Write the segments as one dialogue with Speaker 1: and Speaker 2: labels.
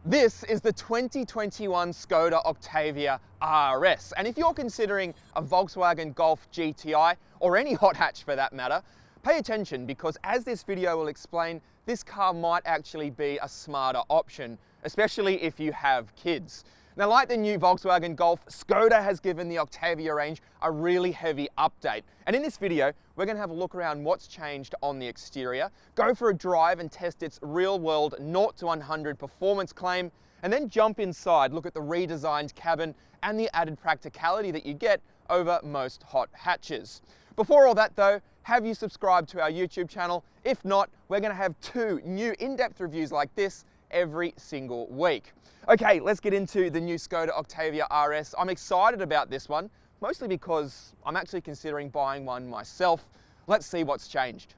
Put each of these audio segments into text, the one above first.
Speaker 1: This is the 2021 Skoda Octavia RS, and if you're considering a Volkswagen Golf GTI, or any hot hatch for that matter, pay attention because as this video will explain, this car might actually be a smarter option, especially if you have kids. Now, like the new Volkswagen Golf, Skoda has given the Octavia range a really heavy update. And in this video, we're going to have a look around what's changed on the exterior, go for a drive and test its real-world 0 to 100 performance claim, and then jump inside, look at the redesigned cabin and the added practicality that you get over most hot hatches. Before all that though, have you subscribed to our YouTube channel? If not, we're going to have 2 new in-depth reviews like this every single week. Okay, let's get into the new Skoda Octavia RS. I'm excited about this one, mostly because I'm actually considering buying one myself. Let's see what's changed.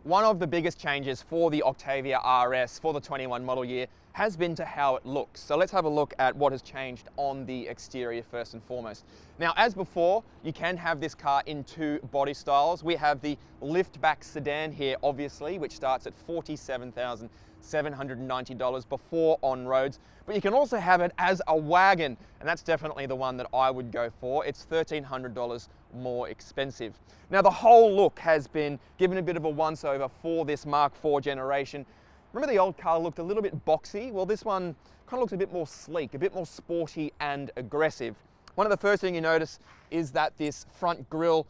Speaker 1: One of the biggest changes for the Octavia RS for the 21 model year has been to how it looks. So let's have a look at what has changed on the exterior first and foremost. Now, as before, you can have this car in 2 body styles. We have the liftback sedan here, obviously, which starts at $47,790 before on roads, but you can also have it as a wagon, and that's definitely the one that I would go for. It's $1,300 more expensive. Now, the whole look has been given a bit of a once-over for this Mark IV generation. Remember the old car looked a little bit boxy? Well, this one kind of looks a bit more sleek, a bit more sporty and aggressive. One of the first things you notice is that this front grille,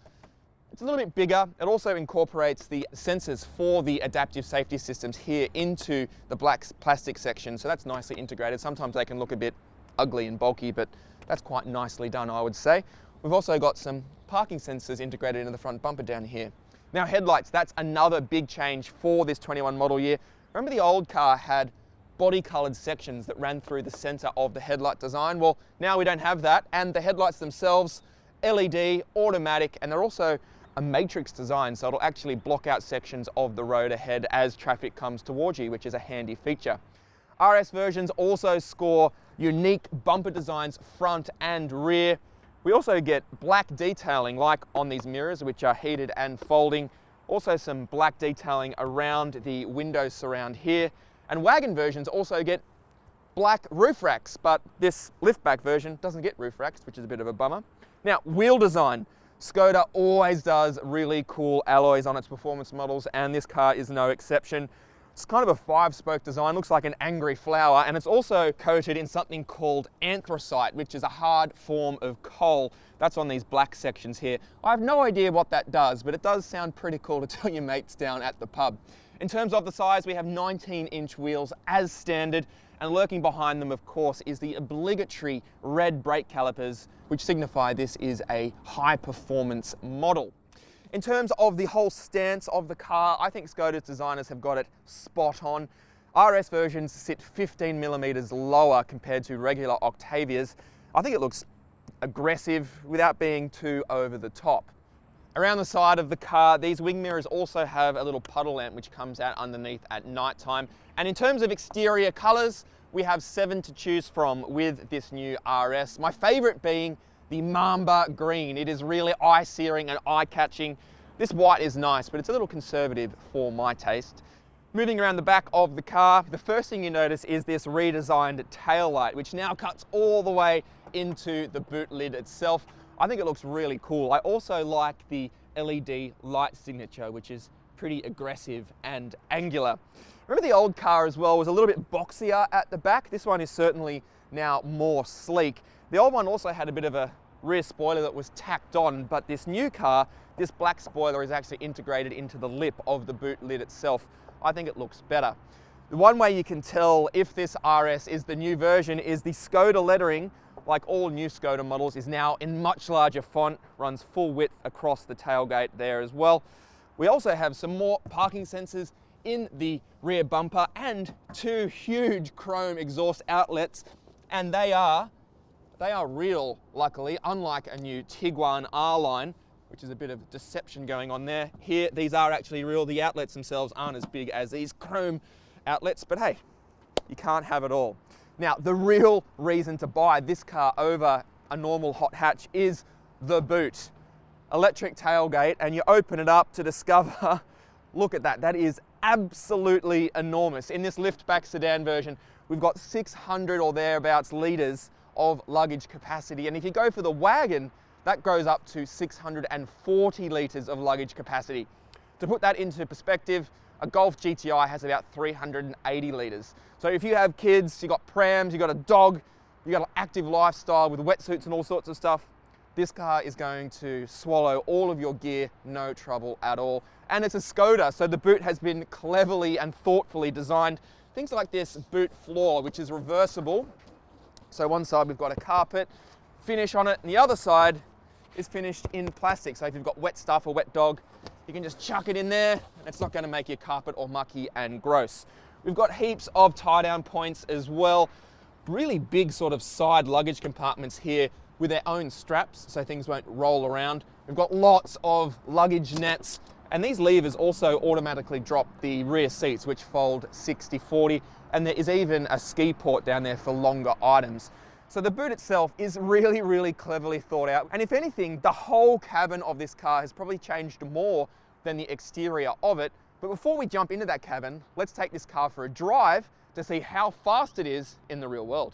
Speaker 1: it's a little bit bigger. It also incorporates the sensors for the adaptive safety systems here into the black plastic section, so that's nicely integrated. Sometimes they can look a bit ugly and bulky, but that's quite nicely done, I would say. We've also got some parking sensors integrated into the front bumper down here. Now, headlights, that's another big change for this 21 model year. Remember the old car had body-colored sections that ran through the center of the headlight design? Well, now we don't have that, and the headlights themselves, LED, automatic, and they're also a matrix design, so it'll actually block out sections of the road ahead as traffic comes towards you, which is a handy feature. RS versions also score unique bumper designs front and rear. We also get black detailing like on these mirrors, which are heated and folding. Also some black detailing around the window surround here. And wagon versions also get black roof racks, but this liftback version doesn't get roof racks, which is a bit of a bummer. Now, wheel design. Skoda always does really cool alloys on its performance models, and this car is no exception. It's kind of a 5-spoke design, looks like an angry flower, and it's also coated in something called anthracite, which is a hard form of coal. That's on these black sections here. I have no idea what that does, but it does sound pretty cool to tell your mates down at the pub. In terms of the size, we have 19-inch wheels as standard, and lurking behind them, of course, is the obligatory red brake calipers, which signify this is a high-performance model. In terms of the whole stance of the car, I think Skoda's designers have got it spot on. RS versions sit 15 millimeters lower compared to regular Octavias. I think it looks aggressive without being too over the top. Around the side of the car, these wing mirrors also have a little puddle lamp which comes out underneath at night time. And in terms of exterior colors, we have 7 to choose from with this new RS. My favorite being the Mamba green. It is really eye-searing and eye-catching. This white is nice, but it's a little conservative for my taste. Moving around the back of the car, the first thing you notice is this redesigned taillight, which now cuts all the way into the boot lid itself. I think it looks really cool. I also like the LED light signature, which is pretty aggressive and angular. Remember the old car as well was a little bit boxier at the back? This one is certainly now more sleek. The old one also had a bit of a rear spoiler that was tacked on, but this new car, this black spoiler is actually integrated into the lip of the boot lid itself. I think it looks better. The one way you can tell if this RS is the new version is the Skoda lettering, like all new Skoda models, is now in much larger font, runs full width across the tailgate there as well. We also have some more parking sensors in the rear bumper and 2 huge chrome exhaust outlets, and they are real, luckily, unlike a new Tiguan R-Line, which is a bit of deception going on there. Here, these are actually real. The outlets themselves aren't as big as these chrome outlets, but hey, you can't have it all. Now, the real reason to buy this car over a normal hot hatch is the boot. Electric tailgate, and you open it up to discover, look at that, that is absolutely enormous. In this liftback sedan version, we've got 600 or thereabouts litres of luggage capacity. And if you go for the wagon, that goes up to 640 litres of luggage capacity. To put that into perspective, a Golf GTI has about 380 litres. So if you have kids, you've got prams, you've got a dog, you've got an active lifestyle with wetsuits and all sorts of stuff, this car is going to swallow all of your gear, no trouble at all. And it's a Skoda, so the boot has been cleverly and thoughtfully designed. Things like this boot floor, which is reversible. So one side we've got a carpet finish on it, and the other side is finished in plastic. So if you've got wet stuff or wet dog, you can just chuck it in there, and it's not going to make your carpet all mucky and gross. We've got heaps of tie-down points as well. Really big sort of side luggage compartments here with their own straps so things won't roll around. We've got lots of luggage nets, and these levers also automatically drop the rear seats, which fold 60/40, and there is even a ski port down there for longer items. So the boot itself is really, really cleverly thought out. And if anything, the whole cabin of this car has probably changed more than the exterior of it. But before we jump into that cabin, let's take this car for a drive to see how fast it is in the real world.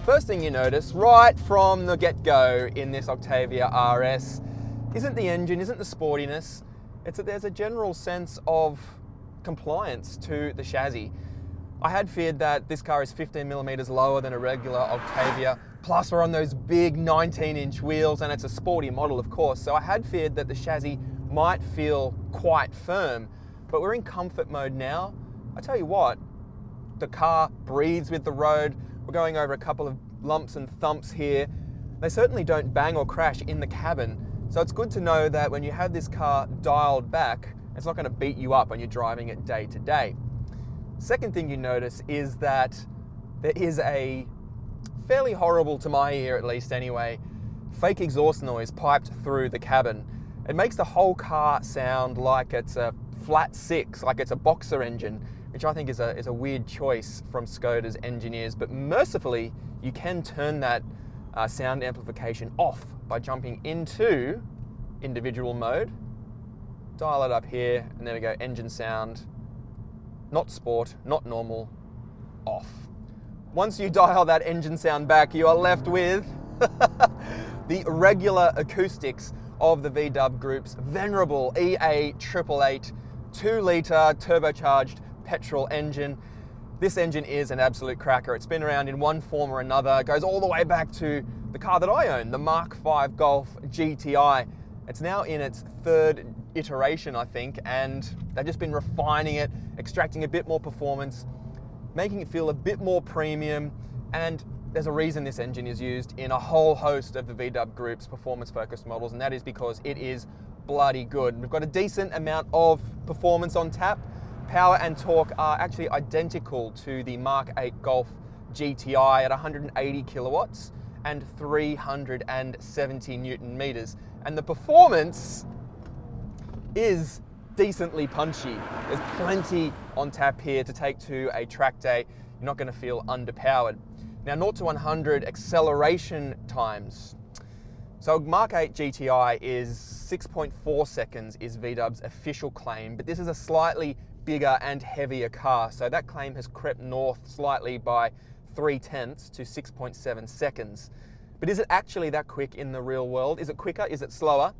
Speaker 1: First thing you notice right from the get-go in this Octavia RS isn't the engine, isn't the sportiness, it's that there's a general sense of compliance to the chassis. I had feared that this car is 15 millimeters lower than a regular Octavia, plus we're on those big 19-inch wheels, and it's a sporty model, of course, so I had feared that the chassis might feel quite firm, but we're in comfort mode now. I tell you what, the car breathes with the road. We're going over a couple of lumps and thumps here. They certainly don't bang or crash in the cabin, so it's good to know that when you have this car dialed back, it's not going to beat you up when you're driving it day to day. Second thing you notice is that there is a fairly horrible, to my ear at least anyway, fake exhaust noise piped through the cabin. It makes the whole car sound like it's a flat six, like it's a boxer engine, which I think is a weird choice from Skoda's engineers, but mercifully you can turn that sound amplification off by jumping into individual mode, dial it up here, and there we go, engine sound, not sport, not normal, off. Once you dial that engine sound back, you are left with the regular acoustics of the VW Group's venerable EA888 2-litre turbocharged petrol engine. This engine is an absolute cracker. It's been around in one form or another. It goes all the way back to the car that I own, the Mark V Golf GTI. It's now in its third iteration, I think, and they've just been refining it, extracting a bit more performance, making it feel a bit more premium, and there's a reason this engine is used in a whole host of the VW Group's performance-focused models, and that is because it is bloody good. We've got a decent amount of performance on tap. Power and torque are actually identical to the Mark 8 Golf GTI at 180 kilowatts and 370 Newton meters. And the performance is decently punchy. There's plenty on tap here to take to a track day. You're not going to feel underpowered. Now 0 to 100 acceleration times. So Mark 8 GTI is 6.4 seconds is VW's official claim, but this is a slightly bigger and heavier car, so that claim has crept north slightly by 0.3 to 6.7 seconds. But is it actually that quick in the real world? Is it quicker? Is it slower?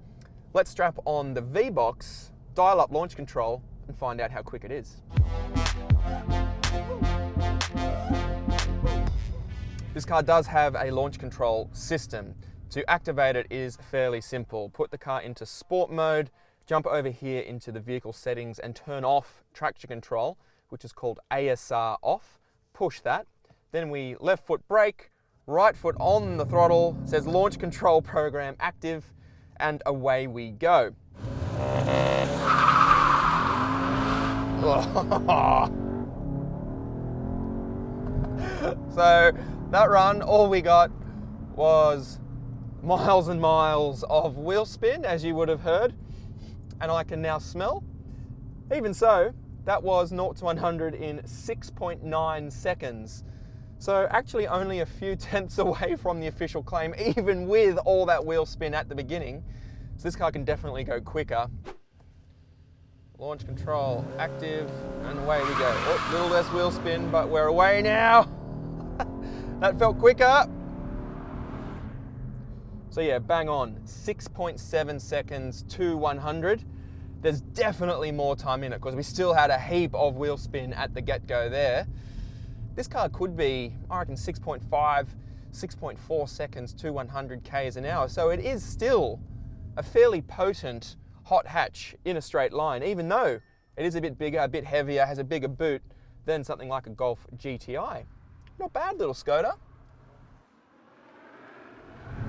Speaker 1: Let's strap on the V-Box, dial up launch control, and find out how quick it is. This car does have a launch control system. To activate it is fairly simple. Put the car into sport mode, jump over here into the vehicle settings and turn off traction control, which is called ASR off. Push that. Then we left foot brake, right foot on the throttle, it says launch control program active, and away we go. So that run, all we got was miles and miles of wheel spin, as you would have heard, and I can now smell. Even so, that was 0 to 100 in 6.9 seconds. So actually only a few tenths away from the official claim, even with all that wheel spin at the beginning. So this car can definitely go quicker. Launch control active, and away we go. Oh, little less wheel spin, but we're away now. That felt quicker. So yeah, bang on, 6.7 seconds to 100. There's definitely more time in it because we still had a heap of wheel spin at the get-go there. This car could be, I reckon, 6.5, 6.4 seconds to 100 k's an hour. So it is still a fairly potent hot hatch in a straight line, even though it is a bit bigger, a bit heavier, has a bigger boot than something like a Golf GTI. Not bad, little Skoda.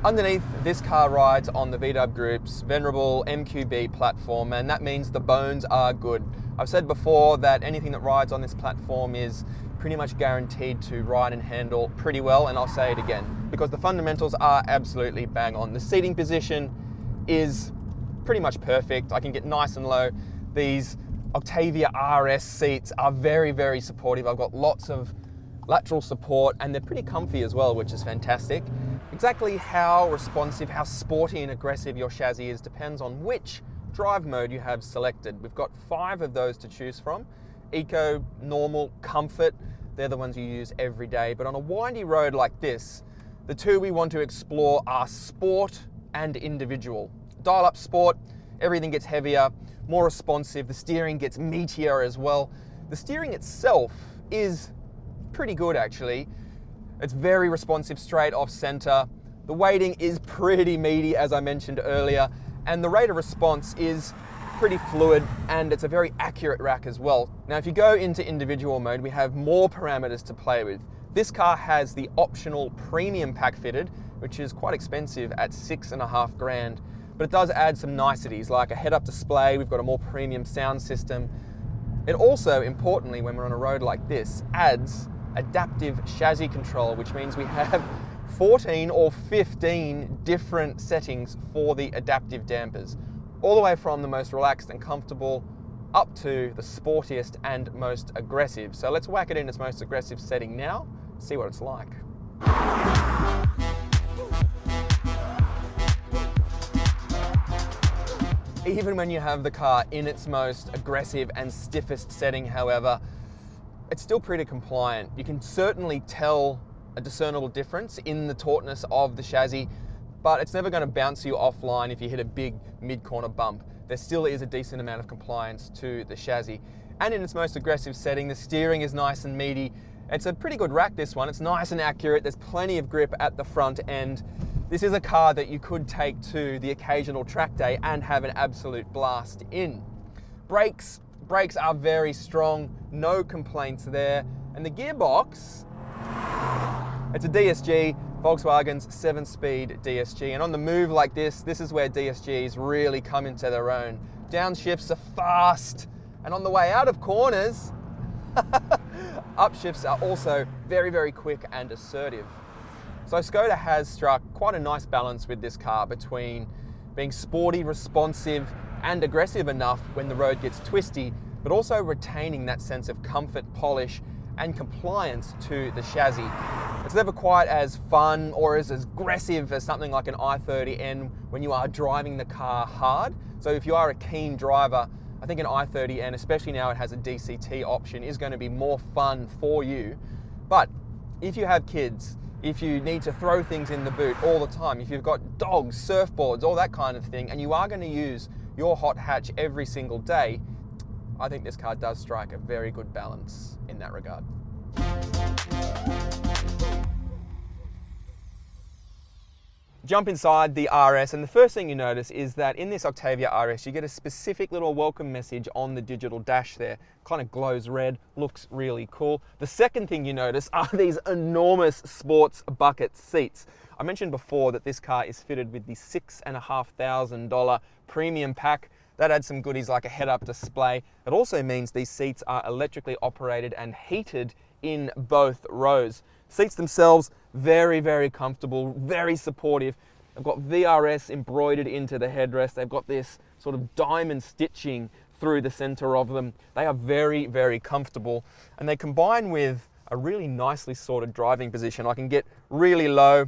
Speaker 1: Underneath, this car rides on the VW Group's venerable MQB platform, and that means the bones are good. I've said before that anything that rides on this platform is pretty much guaranteed to ride and handle pretty well, and I'll say it again, because the fundamentals are absolutely bang on. The seating position is pretty much perfect. I can get nice and low. These Octavia RS seats are very, very supportive. I've got lots of lateral support and they're pretty comfy as well, which is fantastic. Exactly how responsive, how sporty and aggressive your chassis is depends on which drive mode you have selected. We've got 5 of those to choose from. Eco, normal, comfort, they're the ones you use every day. But on a windy road like this, the 2 we want to explore are sport and individual. Dial up sport, everything gets heavier, more responsive, the steering gets meatier as well. The steering itself is pretty good actually. It's very responsive straight off center. The weighting is pretty meaty, as I mentioned earlier, and the rate of response is pretty fluid, and it's a very accurate rack as well. Now, if you go into individual mode, we have more parameters to play with. This car has the optional premium pack fitted, which is quite expensive at $6.5 grand. But it does add some niceties like a head-up display. We've got a more premium sound system. It also, importantly, when we're on a road like this, adds adaptive chassis control, which means we have 14 or 15 different settings for the adaptive dampers, all the way from the most relaxed and comfortable up to the sportiest and most aggressive. So let's whack it in its most aggressive setting now, see what it's like. Even when you have the car in its most aggressive and stiffest setting, however, it's still pretty compliant. You can certainly tell a discernible difference in the tautness of the chassis, but it's never going to bounce you offline if you hit a big mid-corner bump. There still is a decent amount of compliance to the chassis. And in its most aggressive setting, the steering is nice and meaty. It's a pretty good rack, this one. It's nice and accurate. There's plenty of grip at the front end. This is a car that you could take to the occasional track day and have an absolute blast in. Brakes are very strong, no complaints there. And the gearbox, it's a DSG, Volkswagen's 7-speed DSG. And on the move like this is where DSGs really come into their own. Downshifts are fast, and on the way out of corners, upshifts are also very, very quick and assertive. So Skoda has struck quite a nice balance with this car between being sporty, responsive, and aggressive enough when the road gets twisty, but also retaining that sense of comfort, polish, and compliance to the chassis. It's never quite as fun or as aggressive as something like an i30N when you are driving the car hard. So if you are a keen driver, I think an i30N, especially now it has a DCT option, is going to be more fun for you. But if you have kids, if you need to throw things in the boot all the time, if you've got dogs, surfboards, all that kind of thing, and you are going to use your hot hatch every single day, I think this car does strike a very good balance in that regard. Jump inside the RS, and the first thing you notice is that in this Octavia RS you get a specific little welcome message on the digital dash there. Kind of glows red, looks really cool. The second thing you notice are these enormous sports bucket seats. I mentioned before that this car is fitted with the $6,500 premium pack. That adds some goodies like a head-up display. It also means these seats are electrically operated and heated in both rows. Seats themselves, very, very comfortable, very supportive. They've got VRS embroidered into the headrest. They've got this sort of diamond stitching through the center of them. They are very, very comfortable, and they combine with a really nicely sorted driving position. I can get really low,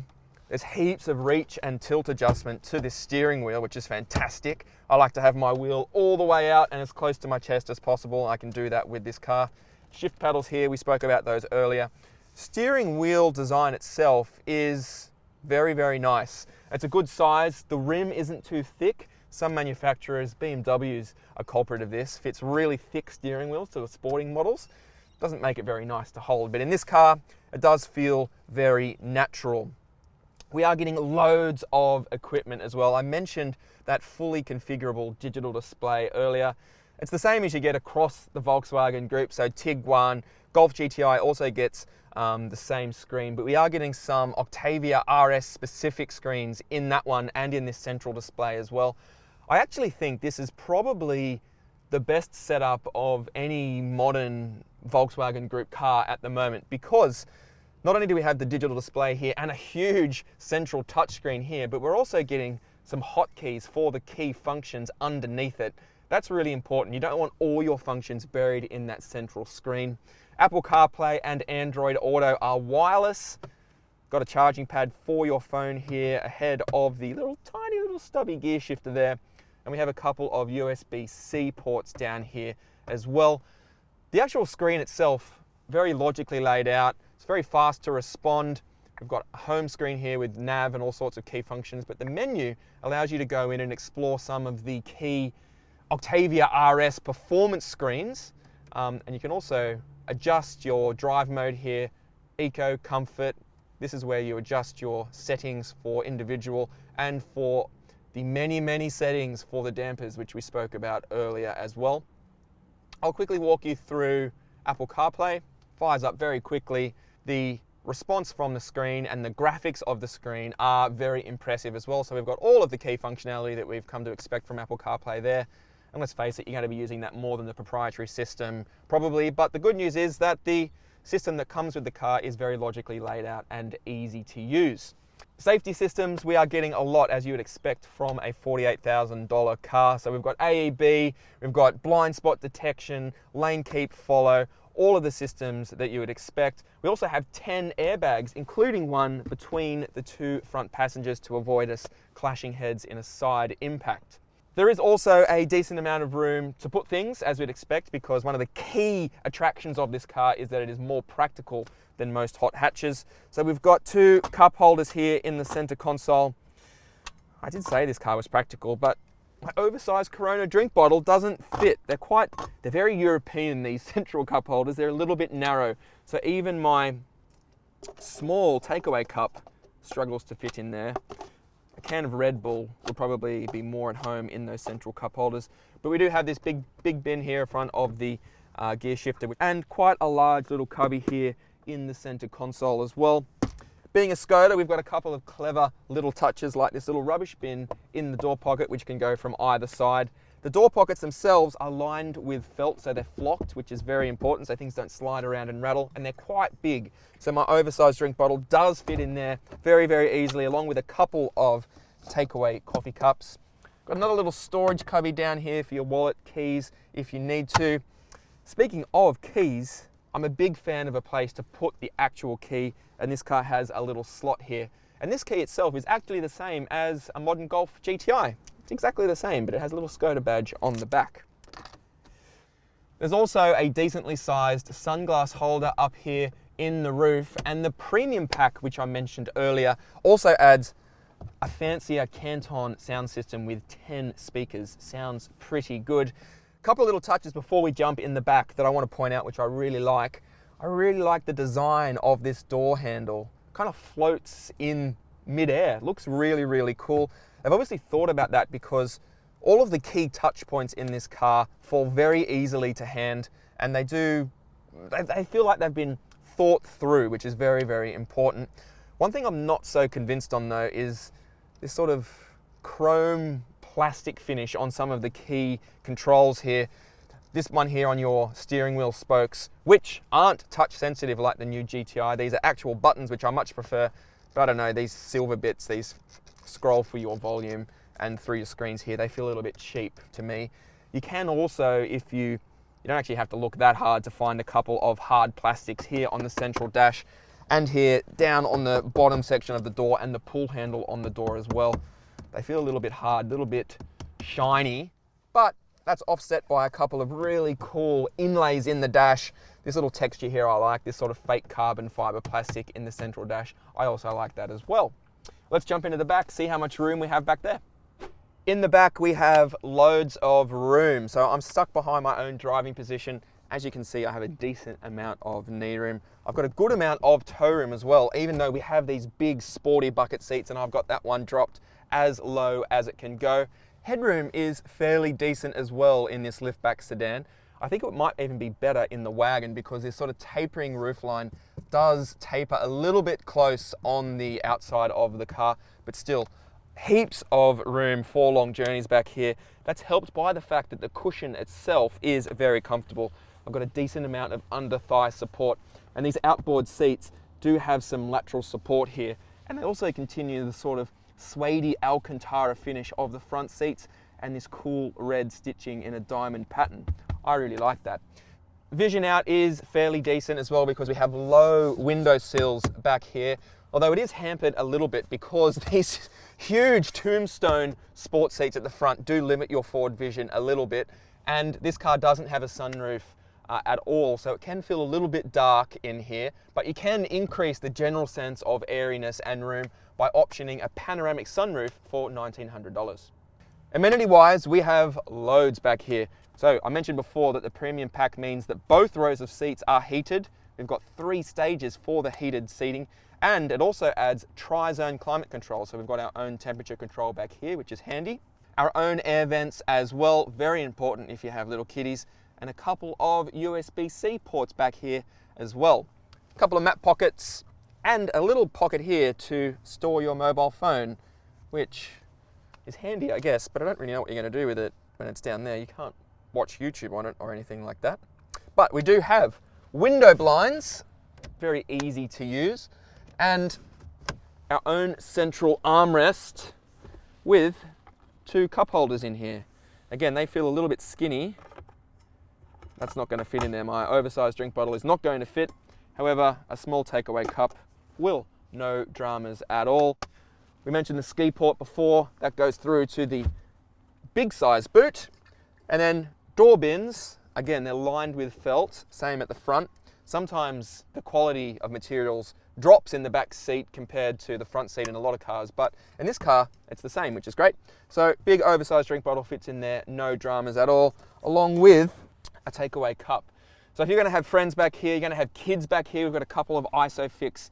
Speaker 1: There's heaps of reach and tilt adjustment to this steering wheel, which is fantastic. I like to have my wheel all the way out and as close to my chest as possible. I can do that with this car. Shift paddles here, we spoke about those earlier. Steering wheel design itself is very, very nice. It's a good size. The rim isn't too thick. Some manufacturers, BMWs, are culprit of this. Fits really thick steering wheels to the sporting models. Doesn't make it very nice to hold, but in this car, it does feel very natural. We are getting loads of equipment as well. I mentioned that fully configurable digital display earlier. It's the same as you get across the Volkswagen group, so Tiguan, Golf GTI also gets the same screen, but we are getting some Octavia RS specific screens in that one and in this central display as well. I actually think this is probably the best setup of any modern Volkswagen Group car at the moment, because not only do we have the digital display here and a huge central touchscreen here, but we're also getting some hotkeys for the key functions underneath it. That's really important. You don't want all your functions buried in that central screen. Apple CarPlay and Android Auto are wireless. Got a charging pad for your phone here ahead of the tiny little stubby gear shifter there. And we have a couple of USB-C ports down here as well. The actual screen itself, very logically laid out. It's very fast to respond. We've got a home screen here with nav and all sorts of key functions, but the menu allows you to go in and explore some of the key Octavia RS performance screens. And you can also adjust your drive mode here, eco, comfort. This is where you adjust your settings for individual and for the many, many settings for the dampers, which we spoke about earlier as well. I'll quickly walk you through Apple CarPlay. Fires up very quickly. The response from the screen and the graphics of the screen are very impressive as well. So we've got all of the key functionality that we've come to expect from Apple CarPlay there. And let's face it, you're going to be using that more than the proprietary system, probably. But the good news is that the system that comes with the car is very logically laid out and easy to use. Safety systems, we are getting a lot, as you would expect from a $48,000 car. So we've got AEB, we've got blind spot detection, lane keep, follow, all of the systems that you would expect. We also have 10 airbags, including one between the two front passengers to avoid us clashing heads in a side impact. There is also a decent amount of room to put things, as we'd expect, because one of the key attractions of this car is that it is more practical than most hot hatches. So we've got two cup holders here in the center console. I did say this car was practical, but my oversized Corona drink bottle doesn't fit. They're very European, these central cup holders. They're a little bit narrow. So even my small takeaway cup struggles to fit in there. A can of Red Bull would probably be more at home in those central cup holders. But we do have this big bin here in front of the gear shifter, and quite a large little cubby here in the center console as well. Being a Skoda, we've got a couple of clever little touches like this little rubbish bin in the door pocket, which can go from either side. The door pockets themselves are lined with felt, so they're flocked, which is very important so things don't slide around and rattle, and they're quite big. So my oversized drink bottle does fit in there very, very easily, along with a couple of takeaway coffee cups. Got another little storage cubby down here for your wallet, keys, if you need to. Speaking of keys, I'm a big fan of a place to put the actual key, and this car has a little slot here. And this key itself is actually the same as a modern Golf GTI. It's exactly the same, but it has a little Skoda badge on the back. There's also a decently sized sunglass holder up here in the roof, and the premium pack, which I mentioned earlier, also adds a fancier Canton sound system with 10 speakers. Sounds pretty good. Couple of little touches before we jump in the back that I want to point out, which I really like. I really like the design of this door handle. Kind of floats in mid-air. Looks really, really cool. I've obviously thought about that because all of the key touch points in this car fall very easily to hand, and they feel like they've been thought through, which is very, very important. One thing I'm not so convinced on though is this sort of chrome plastic finish on some of the key controls here. This one here on your steering wheel spokes, which aren't touch sensitive like the new GTI. These are actual buttons, which I much prefer. But I don't know, these silver bits, these scroll for your volume and through your screens here, they feel a little bit cheap to me. You can also, if you don't actually have to look that hard to find a couple of hard plastics here on the central dash. and here down on the bottom section of the door and the pull handle on the door as well. They feel a little bit hard, a little bit shiny, but that's offset by a couple of really cool inlays in the dash. This little texture here I like, this sort of fake carbon fiber plastic in the central dash. I also like that as well. Let's jump into the back, see how much room we have back there. In the back we have loads of room. So I'm stuck behind my own driving position. As you can see, I have a decent amount of knee room. I've got a good amount of toe room as well, even though we have these big sporty bucket seats and I've got that one dropped as low as it can go. Headroom is fairly decent as well in this liftback sedan. I think it might even be better in the wagon because this sort of tapering roofline does taper a little bit close on the outside of the car, but still heaps of room for long journeys back here. That's helped by the fact that the cushion itself is very comfortable. I've got a decent amount of under thigh support, and these outboard seats do have some lateral support here, and they also continue the sort of suede Alcantara finish of the front seats and this cool red stitching in a diamond pattern. I really like that. Vision out is fairly decent as well because we have low window sills back here, although it is hampered a little bit because these huge tombstone sport seats at the front do limit your forward vision a little bit, and this car doesn't have a sunroof at all, so it can feel a little bit dark in here, but you can increase the general sense of airiness and room by optioning a panoramic sunroof for $1,900. Amenity-wise, we have loads back here. So I mentioned before that the premium pack means that both rows of seats are heated. We've got 3 stages for the heated seating, and it also adds tri-zone climate control. So we've got our own temperature control back here, which is handy. Our own air vents as well, very important if you have little kiddies, and a couple of USB-C ports back here as well. A couple of map pockets, and a little pocket here to store your mobile phone, which is handy, I guess, but I don't really know what you're going to do with it when it's down there. You can't watch YouTube on it or anything like that. But we do have window blinds, very easy to use, and our own central armrest with 2 cup holders in here. Again, they feel a little bit skinny. That's not going to fit in there. My oversized drink bottle is not going to fit. However, a small takeaway cup will. No dramas at all. We mentioned the ski port before. That goes through to the big size boot. And then door bins, again, they're lined with felt, same at the front. Sometimes the quality of materials drops in the back seat compared to the front seat in a lot of cars, but in this car, it's the same, which is great. So big oversized drink bottle fits in there, no dramas at all, along with a takeaway cup. So if you're gonna have friends back here, you're gonna have kids back here, we've got a couple of ISOFIX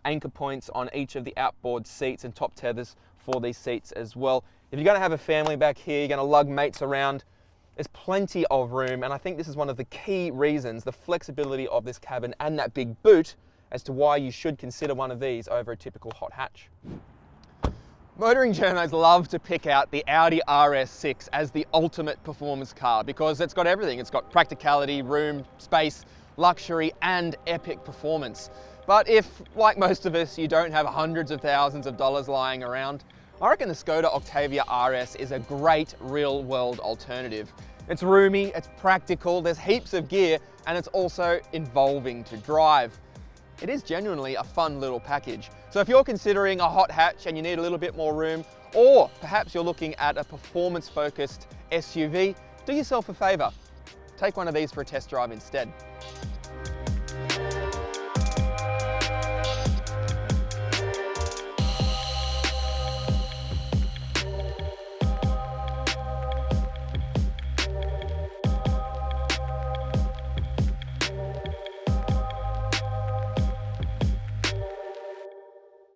Speaker 1: anchor points on each of the outboard seats and top tethers for these seats as well. If you're gonna have a family back here, you're gonna lug mates around, there's plenty of room, and I think this is one of the key reasons, the flexibility of this cabin and that big boot, as to why you should consider one of these over a typical hot hatch. Motoring journos love to pick out the Audi RS6 as the ultimate performance car because it's got everything. It's got practicality, room, space, luxury, and epic performance. But if, like most of us, you don't have hundreds of thousands of dollars lying around, I reckon the Skoda Octavia RS is a great real-world alternative. It's roomy, it's practical, there's heaps of gear, and it's also involving to drive. It is genuinely a fun little package. So if you're considering a hot hatch and you need a little bit more room, or perhaps you're looking at a performance-focused SUV, do yourself a favor. Take one of these for a test drive instead.